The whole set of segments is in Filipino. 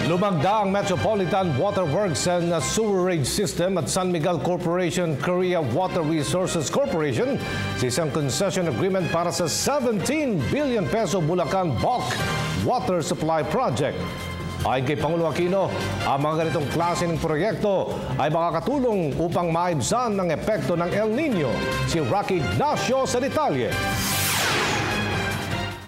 Lumagda ang Metropolitan Water Works and Sewerage System at San Miguel Corporation Korea Water Resources Corporation sa isang concession agreement para sa 17 billion peso Bulacan Bulk Water Supply Project. Ayon kay Pangulo Aquino, ang mga ganitong klase ng proyekto ay makakatulong upang maibsan ang epekto ng El Nino. Si Rocky Ignacio sa detalye.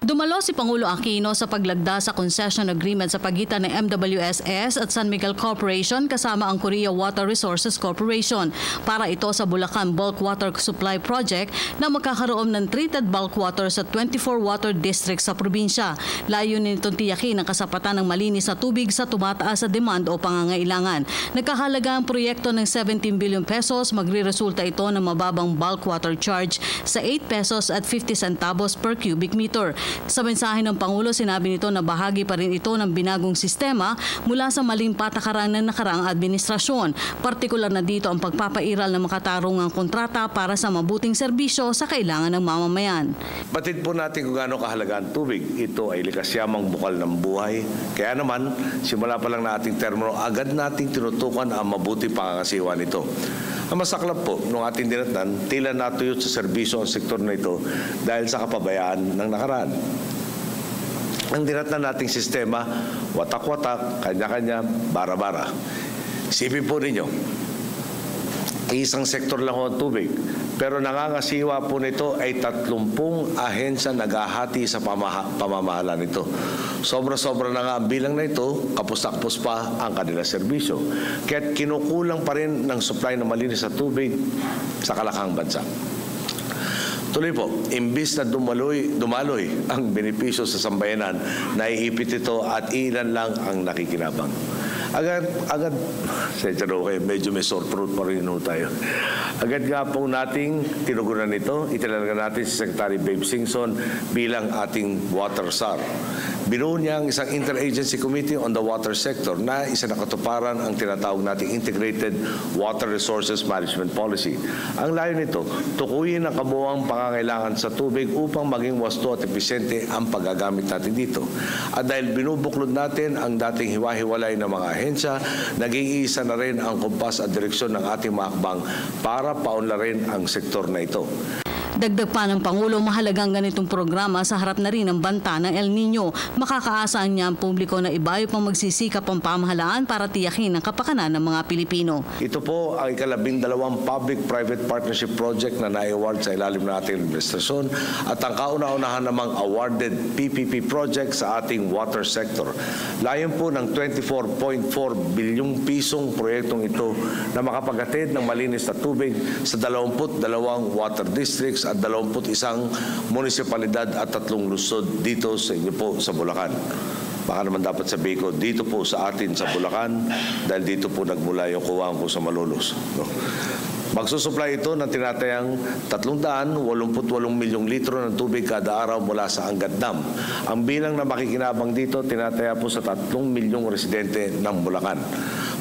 Dumalo si Pangulo Aquino sa paglagda sa concession agreement sa pagitan ng MWSS at San Miguel Corporation kasama ang Korea Water Resources Corporation para ito sa Bulacan Bulk Water Supply Project na magkakaroon ng treated bulk water sa 24 water districts sa probinsya. Layunin nitong tiyakin ang kasapatan ng malinis na tubig sa tumataas sa demand o pangangailangan. Nagkahalaga ang proyekto ng 17 billion pesos, magre-resulta ito ng mababang bulk water charge sa 8 pesos at 50 centavos per cubic meter. Sa mensahe ng Pangulo, sinabi nito na bahagi pa rin ito ng binagong sistema mula sa maling patakaran ng nakaraang administrasyon. Partikular na dito ang pagpapairal ng makatarungang kontrata para sa mabuting serbisyo sa kailangan ng mamamayan. Batid po natin kung gaano kahalaga ang tubig. Ito ay likas yamang bukal ng buhay. Kaya naman, simula pa lang na ating termino, agad nating tinutukan ang mabuti pangangasiwa nito. Ang masaklap po, nung ating dinatnan, tila natuyot sa serbisyo ang sektor na ito dahil sa kapabayaan ng nakaraan. Ang dinatnan nating sistema, watak-watak, kanya-kanya, bara-bara. Isipin po ninyo, isang sektor lang ang tubig, pero nangangasiwa po nito ay 30 ahensya naghahati sa pamamahala nito. Sobra-sobra na nga ang bilang na ito, kapos-takpos pa ang kanila serbisyo. Kaya't kinukulang pa rin ng supply ng malinis na tubig sa kalakang bansa. Tuloy po, imbis na dumaloy ang benepisyo sa sambayanan, naiipit ito at ilan lang ang nakikinabang. Agad, medyo may sore throat pa rin tayo. Agad nga po nating tinugunan ito, itinalaga natin si Secretary Babe Singson bilang ating water czar. Binuo niya ang isang interagency committee on the water sector na isa nakatuparan ang tinatawag nating Integrated Water Resources Management Policy. Ang layo nito, tukuyin ang kabuuang pangangailangan sa tubig upang maging wasto at episyente ang paggagamit natin dito. At dahil binubuklod natin ang dating hiwa-hiwalay ng mga ahensya, naging isa na rin ang kumpas at direksyon ng ating mga hakbang para paunlarin ang sektor na ito. Dagdag pa ng Pangulo, mahalagang ganitong programa sa harap na rin ng banta ng El Nino. Makakaasaan niya ang publiko na ibayo pang magsisikap ang pamahalaan para tiyakin ang kapakanan ng mga Pilipino. Ito po ang ika-12 public-private partnership project na na-award sa ilalim ng ating administrasyon at ang kauna-unahan namang awarded PPP project sa ating water sector. Layon po ng 24.4 bilyong pisong proyektong ito na makapaghatid ng malinis na tubig sa 22 water districts at 21 munisipalidad at 3 lungsod dito sa inyo po sa Bulacan. Baka naman dapat sabihin ko, dito po sa atin sa Bulacan, dahil dito po nagmula yung kuwang po sa Malolos. Magsusupply ito ng tinatayang 388 milyong litro ng tubig kada araw mula sa Angat Dam. Ang bilang na makikinabang dito, tinataya po sa 3 milyong residente ng Bulacan.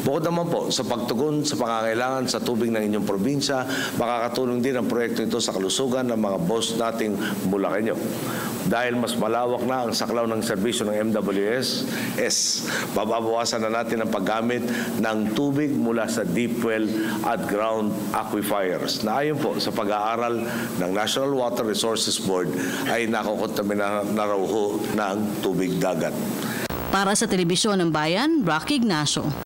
Bukod naman po sa pagtugon sa pangangailangan sa tubig ng inyong probinsya, makakatulong din ang proyekto ito sa kalusugan ng mga boss nating Bulacanyo. Dahil mas malawak na ang saklaw ng serbisyo ng MWSS, babawasan na natin ang paggamit ng tubig mula sa deep well at ground aquifers na ayon po sa pag-aaral ng National Water Resources Board ay nakokontamina na raw ho ng tubig dagat. Para sa Telebisyon ng Bayan, Rocky Ignacio.